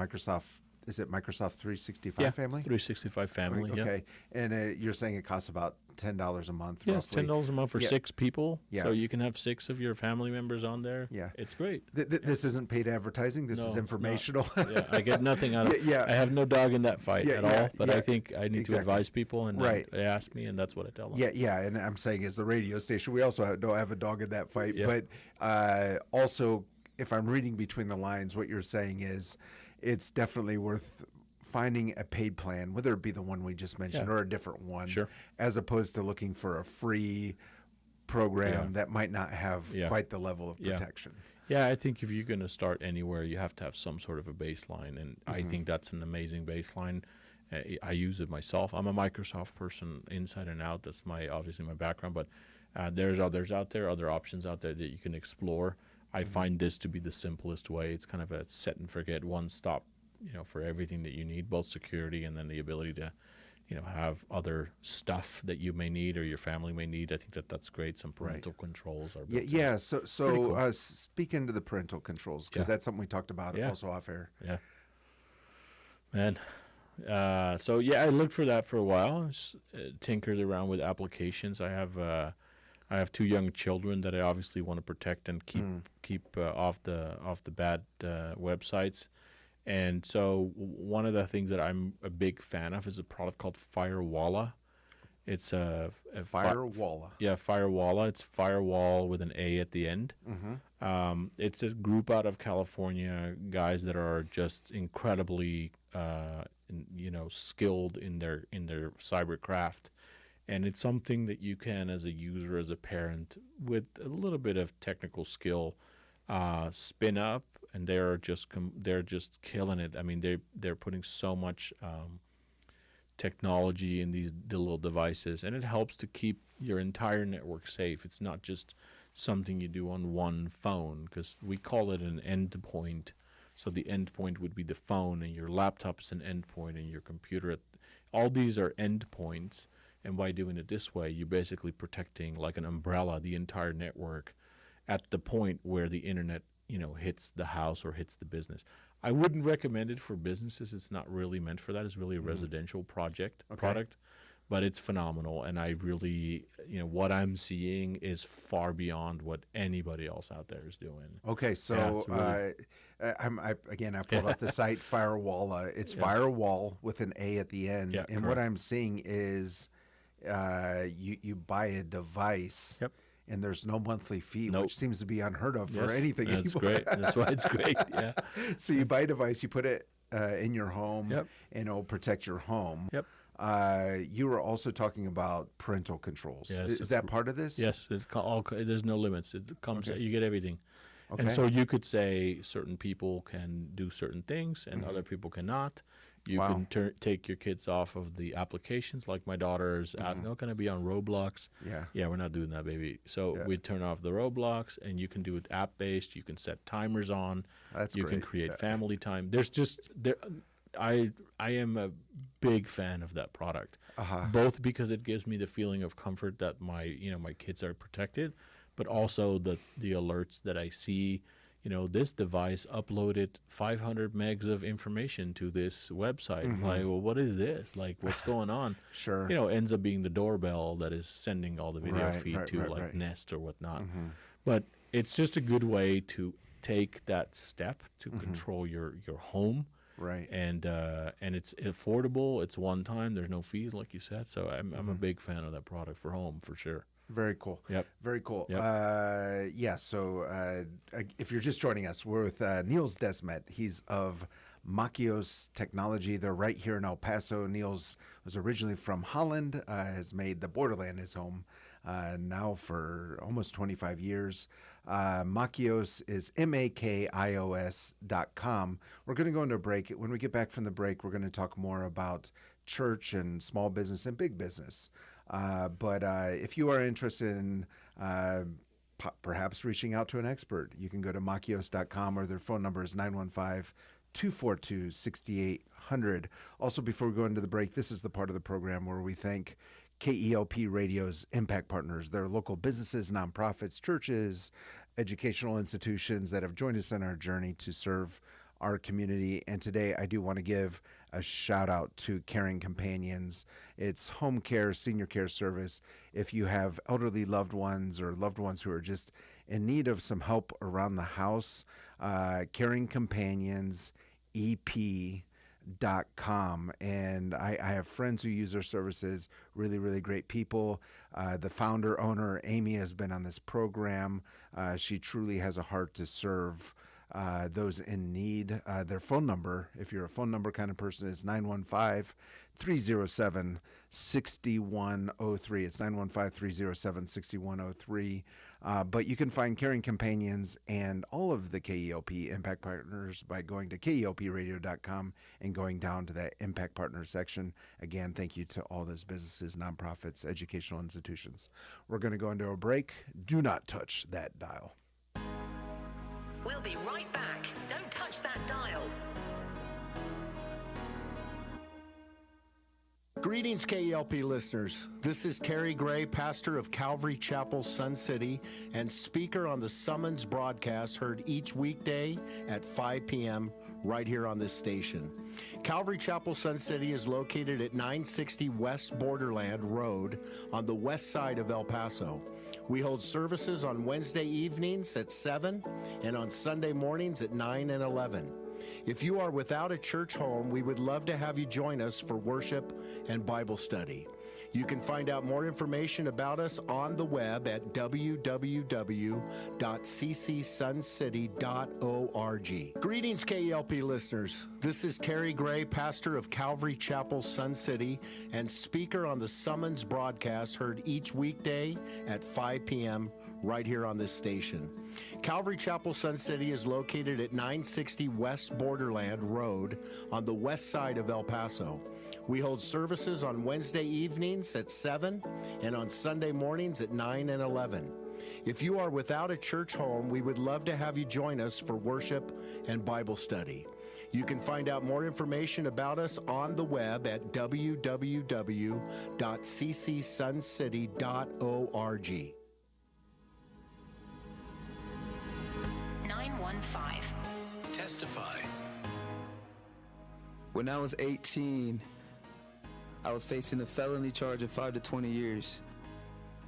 Is it Microsoft 365 family? 365 family. Okay. And you're saying it costs about $10 a month. Yes, roughly. $10 a month for 6 people. So you can have 6 of your family members on there. Yeah, it's great. This isn't paid advertising. This is informational. I get nothing out of it. I have no dog in that fight at all. But I think I need to advise people, and they ask me, and that's what I tell them. Yeah. And I'm saying, as the radio station, we also don't have a dog in that fight. But also, if I'm reading between the lines, what you're saying is, it's definitely worth finding a paid plan, whether it be the one we just mentioned or a different one, as opposed to looking for a free program that might not have quite the level of protection. Yeah, I think if you're going to start anywhere, you have to have some sort of a baseline, and I think that's an amazing baseline. I use it myself. I'm a Microsoft person inside and out. That's obviously my background, but There's others out there, other options out there that you can explore. I find this to be the simplest way. It's kind of a set and forget, one stop, for everything that you need, both security and then the ability to, have other stuff that you may need or your family may need. I think that's great. Some parental controls are built in. Yeah. So cool. Speak into the parental controls, because that's something we talked about also off air. Yeah. Man. So I looked for that for a while. Just, tinkered around with applications. I have 2 young children that I obviously want to protect and keep off the bad websites. And so one of the things that I'm a big fan of is a product called Firewalla. It's a Firewalla. Firewalla. It's firewall with an A at the end. It's a group out of California, guys that are just incredibly skilled in their cybercraft. And it's something that you can, as a user, as a parent, with a little bit of technical skill, spin up, and they're just killing it. I mean, they're putting so much technology in these little devices, and it helps to keep your entire network safe. It's not just something you do on one phone, because we call it an endpoint. So the endpoint would be the phone, and your laptop is an endpoint, and your computer. All these are endpoints. And by doing it this way, you're basically protecting, like an umbrella, the entire network at the point where the internet, hits the house or hits the business. I wouldn't recommend it for businesses. It's not really meant for that. It's really a residential product, but it's phenomenal. And I really, what I'm seeing is far beyond what anybody else out there is doing. Okay, so I pulled up the site Firewalla. It's Firewall with an A at the end. Yeah, and what I'm seeing is you buy a device. Yep. And there's no monthly fee, which seems to be unheard of for anything. That's anymore. great. That's why it's great. Yeah. So you buy a device, you put it in your home, and it'll protect your home. Yep. You were also talking about parental controls. Yes, Is that part of this? Yes. There's no limits. It comes. You get everything. Okay. And so you could say certain people can do certain things and other people cannot. You can take your kids off of the applications. Like my daughter's not going to be on Roblox. Yeah, we're not doing that, baby. So we turn off the Roblox, and you can do it app-based. You can set timers on. You can create family time. There's just I am a big fan of that product, both because it gives me the feeling of comfort that my kids are protected, but also the alerts that I see. This device uploaded 500 megs of information to this website. Like, well, what is this? Like, what's going on? Sure. Ends up being the doorbell that is sending all the video feed to Nest or whatnot. But it's just a good way to take that step to control your home. Right. And it's affordable. It's one time. There's no fees, like you said. So I'm a big fan of that product for home, for sure. Very cool. Yep. Very cool. Yep. So if you're just joining us, we're with Nils Desmet. He's of Makios Technology. They're right here in El Paso. Nils was originally from Holland, has made the borderland his home now for almost 25 years. Makios is Makios.com. We're going to go into a break. When we get back from the break, we're going to talk more about church and small business and big business. But if you are interested in perhaps reaching out to an expert, you can go to Makios.com, or their phone number is 915-242-6800. Also, before we go into the break, this is the part of the program where we thank KELP Radio's impact partners. They're local businesses, nonprofits, churches, educational institutions that have joined us on our journey to serve our community. And today I do want to give a shout out to Caring Companions. It's home care, senior care service. If you have elderly loved ones or loved ones who are just in need of some help around the house, Caring Companions, EP.com. And I have friends who use their services, really, really great people. The founder, owner, Amy, has been on this program. She truly has a heart to serve those in need. Their phone number, if you're a phone number kind of person, is 915-307-6103. It's 915-307-6103. But you can find Caring Companions and all of the KELP Impact Partners by going to KELPradio.com and going down to that Impact Partners section. Again, thank you to all those businesses, nonprofits, educational institutions. We're going to go into a break. Do not touch that dial. We'll be right back. Don't touch that dial. Greetings, KELP listeners. This is Terry Gray, pastor of Calvary Chapel, Sun City, and speaker on the Summons broadcast heard each weekday at 5 p.m. right here on this station. Calvary Chapel, Sun City is located at 960 West Borderland Road on the west side of El Paso. We hold services on Wednesday evenings at 7 and on Sunday mornings at 9 and 11. If you are without a church home, we would love to have you join us for worship and Bible study. You can find out more information about us on the web at www.ccsuncity.org. Greetings, KELP listeners. This is Terry Gray, pastor of Calvary Chapel, Sun City, and speaker on the Summons broadcast heard each weekday at 5 p.m. right here on this station. Calvary Chapel, Sun City is located at 960 West Borderland Road on the west side of El Paso. We hold services on Wednesday evenings at 7 and on Sunday mornings at 9 and 11. If you are without a church home, we would love to have you join us for worship and Bible study. You can find out more information about us on the web at www.ccsuncity.org. 915. Testify. When I was 18, I was facing a felony charge of 5 to 20 years.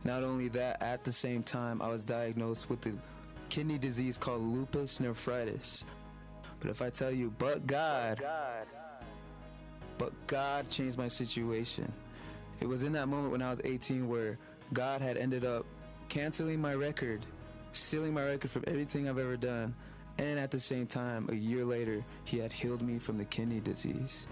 Not only that, at the same time, I was diagnosed with a kidney disease called lupus nephritis. But if I tell you, but God changed my situation. It was in that moment when I was 18 where God had ended up canceling my record, sealing my record from everything I've ever done. And at the same time, a year later, he had healed me from the kidney disease.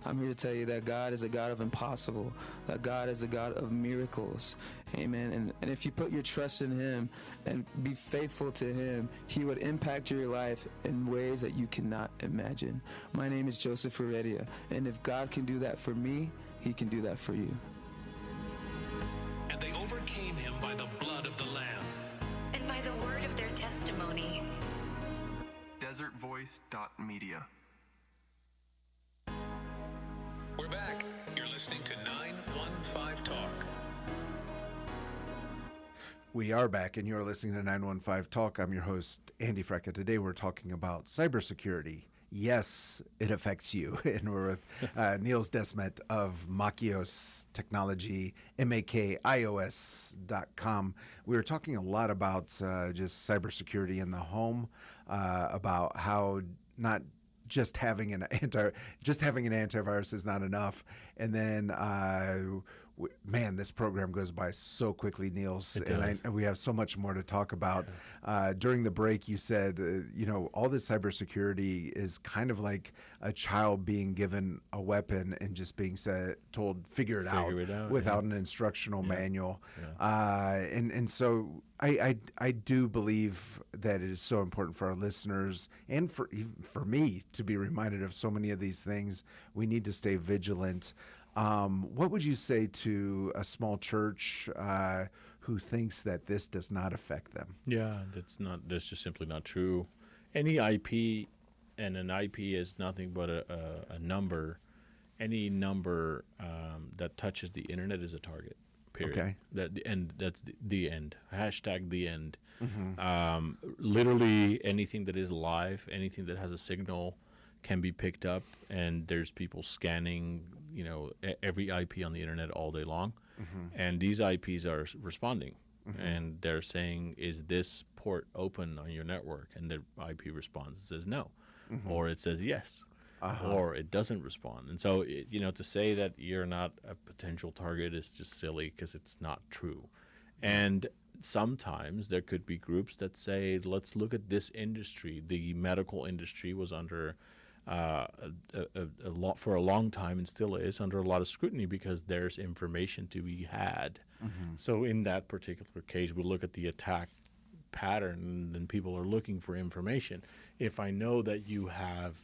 I'm here to tell you that God is a God of impossible, that God is a God of miracles. Amen. And if you put your trust in him and be faithful to him, he would impact your life in ways that you cannot imagine. My name is Joseph Heredia, and if God can do that for me, he can do that for you. And they overcame him by the blood of the Lamb and by the word of their testimony. DesertVoice.media. We're back. You're listening to 915 Talk. We are back, and you're listening to 915 Talk. I'm your host, Andy Frecka. Today we're talking about cybersecurity. Yes, it affects you. And we're with Nils Desmet of Makios Technology, MAKIOS.com. We were talking a lot about just cybersecurity in the home, about how not just having an antivirus is not enough. And then, man, this program goes by so quickly, Nils. And we have so much more to talk about. During the break, you said, all this cybersecurity is kind of like a child being given a weapon and just being told, figure it out without an instructional manual. And so I do believe that it is so important for our listeners and for me to be reminded of so many of these things. We need to stay vigilant. What would you say to a small church who thinks that this does not affect them? Yeah, that's just simply not true. Any IP, and an IP is nothing but a number. Any number that touches the internet is a target. Period. Okay. That's the end. Hashtag the end. Mm-hmm. Literally anything that is live, anything that has a signal can be picked up, and there's people scanning, every IP on the internet all day long. Mm-hmm. And these IPs are responding. Mm-hmm. And they're saying, is this port open on your network? And the IP responds and says no. Mm-hmm. Or it says yes. Uh-huh. Or it doesn't respond. And so, to say that you're not a potential target is just silly because it's not true. And sometimes there could be groups that say, let's look at this industry. The medical industry was under for a long time, and still is, under a lot of scrutiny because there's information to be had. So in that particular case, we look at the attack pattern, and people are looking for information. If I know that you have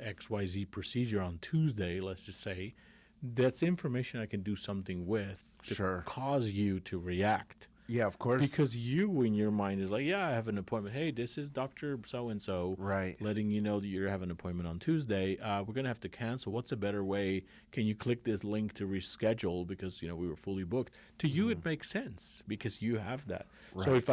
XYZ procedure on Tuesday, let's just say, that's information I can do something with to cause you to react. Yeah, of course. Because you, in your mind, is like, yeah, I have an appointment. Hey, this is Dr. So-and-so letting you know that you're having an appointment on Tuesday. We're going to have to cancel. What's a better way? Can you click this link to reschedule because, we were fully booked? To you, it makes sense because you have that. So if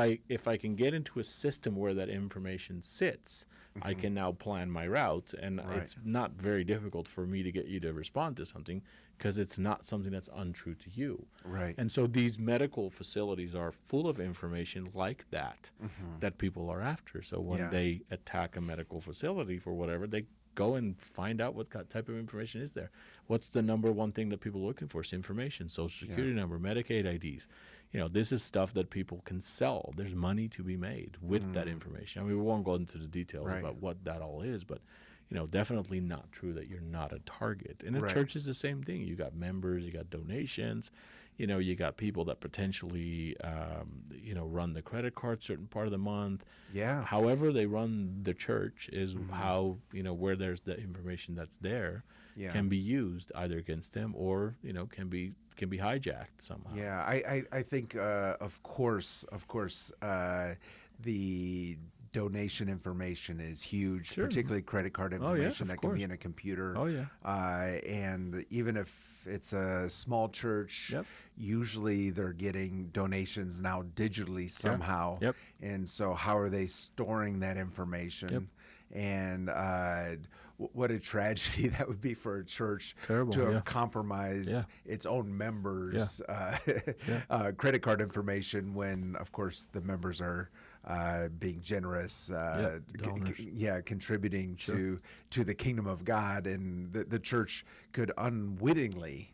I can get into a system where that information sits, I can now plan my route, and it's not very difficult for me to get you to respond to something because it's not something that's untrue to you. Right. And so these medical facilities are full of information like that that people are after. So when they attack a medical facility for whatever, they go and find out what type of information is there. What's the number one thing that people are looking for? It's information, social security number, Medicaid IDs. This is stuff that people can sell. There's money to be made with that information. I mean, we won't go into the details about what that all is, but definitely not true that you're not a target. And a church is the same thing. You got members, you got donations, you got people that potentially, run the credit card certain part of the month. Yeah. However they run the church is how, where there's the information that's there can be used either against them or, can be hijacked somehow. Yeah, I think, of course, the donation information is huge, particularly credit card information that can be in a computer. And even if it's a small church, usually they're getting donations now digitally somehow. And so how are they storing that information? And what a tragedy that would be for a church to have compromised its own members' credit card information when, of course, the members are being generous, contributing to the kingdom of God, and the church could unwittingly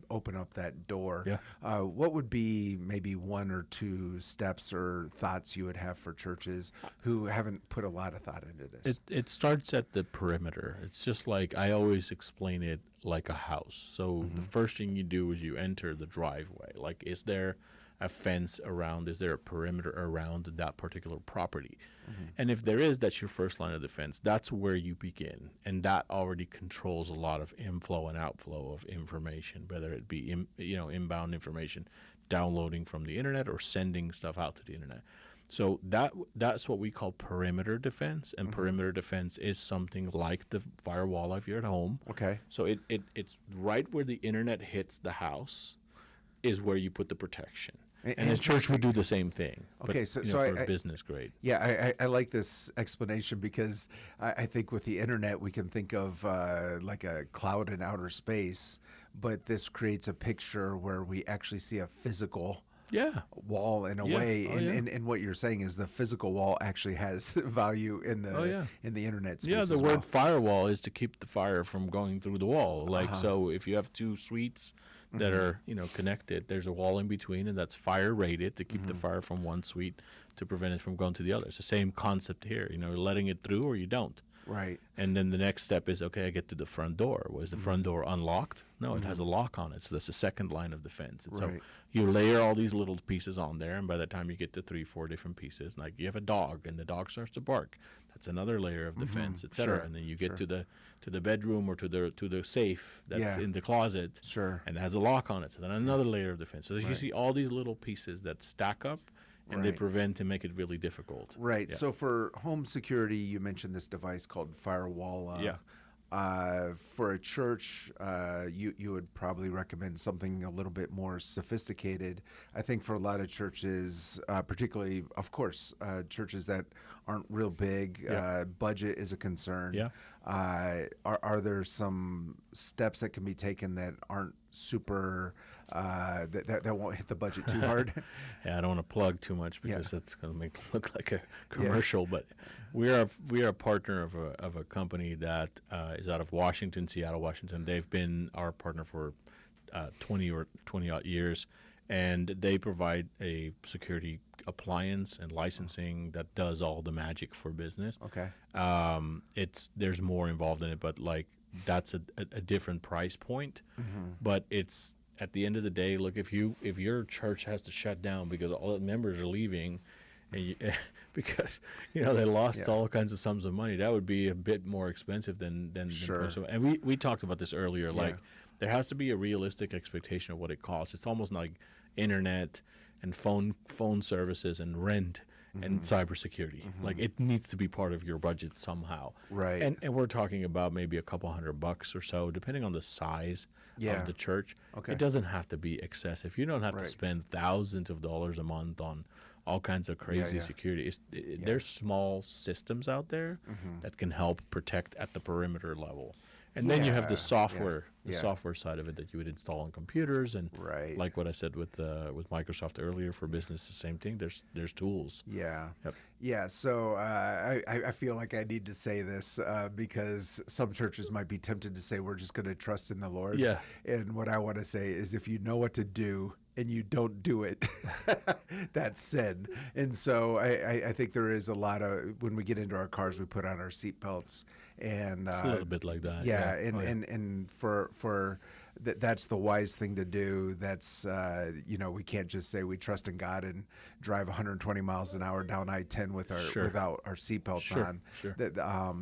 open up that door. What would be maybe one or two steps or thoughts you would have for churches who haven't put a lot of thought into this? It starts at the perimeter. It's just like I always explain it like a house. So the first thing you do is you enter the driveway. Like, is there a fence around? Is there a perimeter around that particular property? And if there is, that's your first line of defense. That's where you begin, and that already controls a lot of inflow and outflow of information, whether it be inbound information, downloading from the internet or sending stuff out to the internet. So that's what we call perimeter defense, and perimeter defense is something like the firewall if you're at home. So it's right where the internet hits the house is where you put the protection. And as church, we do the same thing. Okay, but, so for business grade. Yeah, I like this explanation because I think with the internet we can think of like a cloud in outer space, but this creates a picture where we actually see a physical wall in a way. And what you're saying is the physical wall actually has value in the internet space. Yeah, the word firewall is to keep the fire from going through the wall. Like so, if you have two suites that are connected, there's a wall in between, and that's fire rated to keep the fire from one suite to prevent it from going to the other. It's the same concept here. Letting it through or you don't. Right. And then the next step is, okay, I get to the front door. Was the front door unlocked? No, it has a lock on it. So that's the second line of defense. And so you layer all these little pieces on there, and by the time you get to 3-4 different pieces, like you have a dog and the dog starts to bark, that's another layer of defense, et cetera. And then you get to the bedroom or to the safe that's in the closet, and it has a lock on it. So then another layer of defense. So you see all these little pieces that stack up, and they prevent and make it really difficult. Right. So for home security, you mentioned this device called Firewall. For a church, you would probably recommend something a little bit more sophisticated. I think for a lot of churches, particularly, of course, churches that aren't real big, budget is a concern. Are there some steps that can be taken that aren't super that won't hit the budget too hard? I don't want to plug too much because that's going to make it look like a commercial. But we are a partner of a company that is out of Washington, Seattle, Washington. They've been our partner for 20 odd years, and they provide a security appliance and licensing that does all the magic for business. Okay. There's more involved in it, but like that's a different price point. But it's at the end of the day, look, if your church has to shut down because all the members are leaving, and because they lost all kinds of sums of money, that would be a bit more expensive than Sure. and we talked about this earlier. Like there has to be a realistic expectation of what it costs. It's almost like internet and phone services and rent and cybersecurity. Like it needs to be part of your budget somehow. Right. And we're talking about maybe a couple $100 or so, depending on the size of the church. Okay. It doesn't have to be excessive. You don't have to spend thousands of dollars a month on all kinds of crazy security. There's small systems out there that can help protect at the perimeter level. And then you have the software, software side of it that you would install on computers, and like what I said with Microsoft earlier for business, the same thing. There's tools. Yeah. Yep. Yeah. So I feel like I need to say this because some churches might be tempted to say we're just going to trust in the Lord. Yeah. And what I want to say is if you know what to do and you don't do it, that's sin. And so I think there is a lot of, when we get into our cars, we put on our seatbelts. And it's a little bit like that. Yeah. And for that's the wise thing to do. That's, we can't just say we trust in God and drive 120 miles an hour down I-10 with our without our seatbelts on. Sure.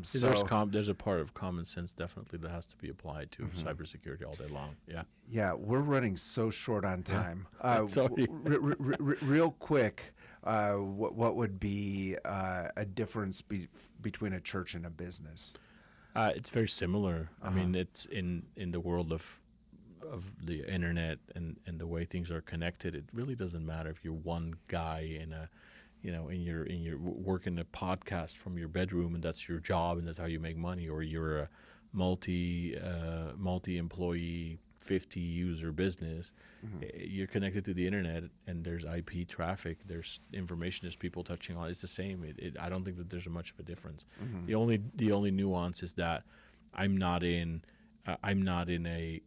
So there's a part of common sense definitely that has to be applied to cybersecurity all day long. Yeah. Yeah, we're running so short on time. Sorry. Real quick, what would be a difference between a church and a business? It's very similar. I mean, it's in the world of the internet and the way things are connected. It really doesn't matter if you're one guy in your working a podcast from your bedroom and that's your job and that's how you make money, or you're a multi-employee 50-user business. You're connected to the internet and there's IP traffic. There's information, there's people touching on it. It's the same. I don't think that there's much of a difference. The only nuance is that I'm not in a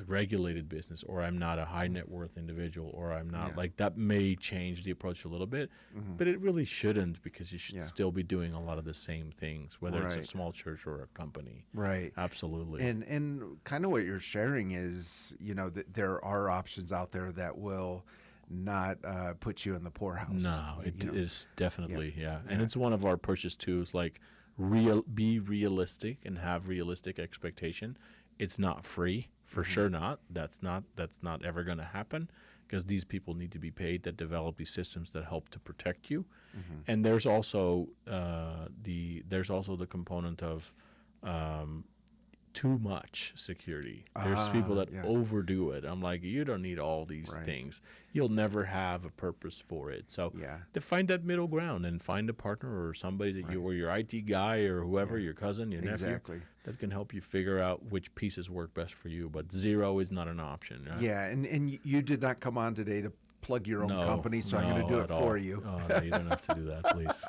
regulated business, or I'm not a high net worth individual, or I'm not like that may change the approach a little bit, but it really shouldn't, because you should still be doing a lot of the same things, whether it's a small church or a company. Right. Absolutely. And kind of what you're sharing is, that there are options out there that will not put you in the poorhouse. No, it is definitely, And it's one of our pushes too, is like be realistic and have realistic expectation. It's not free, for sure not. That's not ever going to happen, because these people need to be paid that develop these systems that help to protect you. And there's also the component of too much security. There's people that overdo it. I'm like, you don't need all these things. You'll never have a purpose for it. So to find that middle ground and find a partner or somebody that or your IT guy or whoever, your cousin, your nephew, that can help you figure out which pieces work best for you. But zero is not an option. Right? Yeah, and you did not come on today to plug your own company, so I'm going to do it for you. Oh, no, you don't have to do that, please.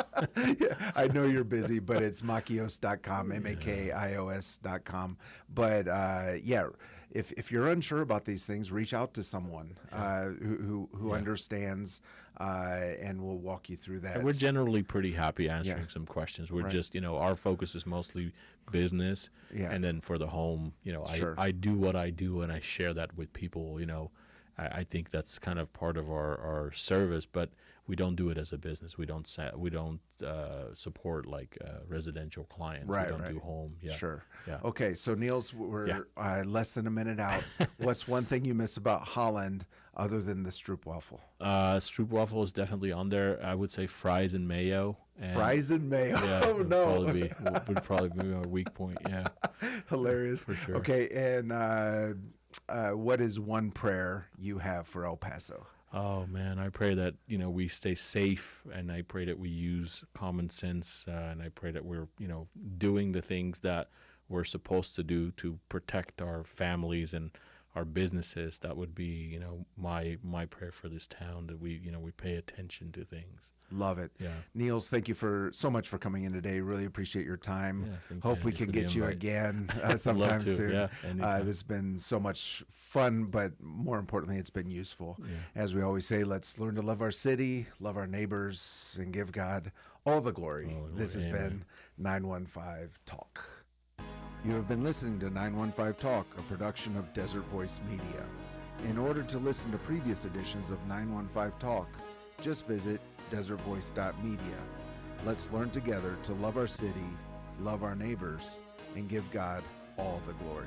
I know you're busy, but it's Makios.com, Makios.com. But if you're unsure about these things, reach out to someone who understands and will walk you through that. And we're generally pretty happy answering some questions. We're just, our focus is mostly business, and then for the home, I do what I do and I share that with people. I think that's kind of part of our service, but we don't do it as a business. We don't support like residential clients. We don't do home. Yeah. Sure. Yeah. Okay, so Nils, we're less than a minute out. What's one thing you miss about Holland other than the stroopwafel? Stroopwafel is definitely on there. I would say fries and mayo. Fries and mayo. Yeah, oh no. Would probably be our weak point. Yeah. Hilarious. For sure. Okay, and what is one prayer you have for El Paso? Oh man, I pray that we stay safe, and I pray that we use common sense, and I pray that we're doing the things that we're supposed to do to protect our families and our businesses. That would be, you know, my prayer for this town, that we, you know, we pay attention to things. Love it. Yeah. Niels, thank you so much for coming in today. Really appreciate your time. Yeah, thank Hope you, we Andy, can for the get you invite. again Love sometime to. soon. Yeah, anytime. It has been so much fun, but more importantly, it's been useful. Yeah. As we always say, let's learn to love our city, love our neighbors, and give God all the glory. This has been 915 Talk. You have been listening to 915 Talk, a production of Desert Voice Media. In order to listen to previous editions of 915 Talk, just visit desertvoice.media. Let's learn together to love our city, love our neighbors, and give God all the glory.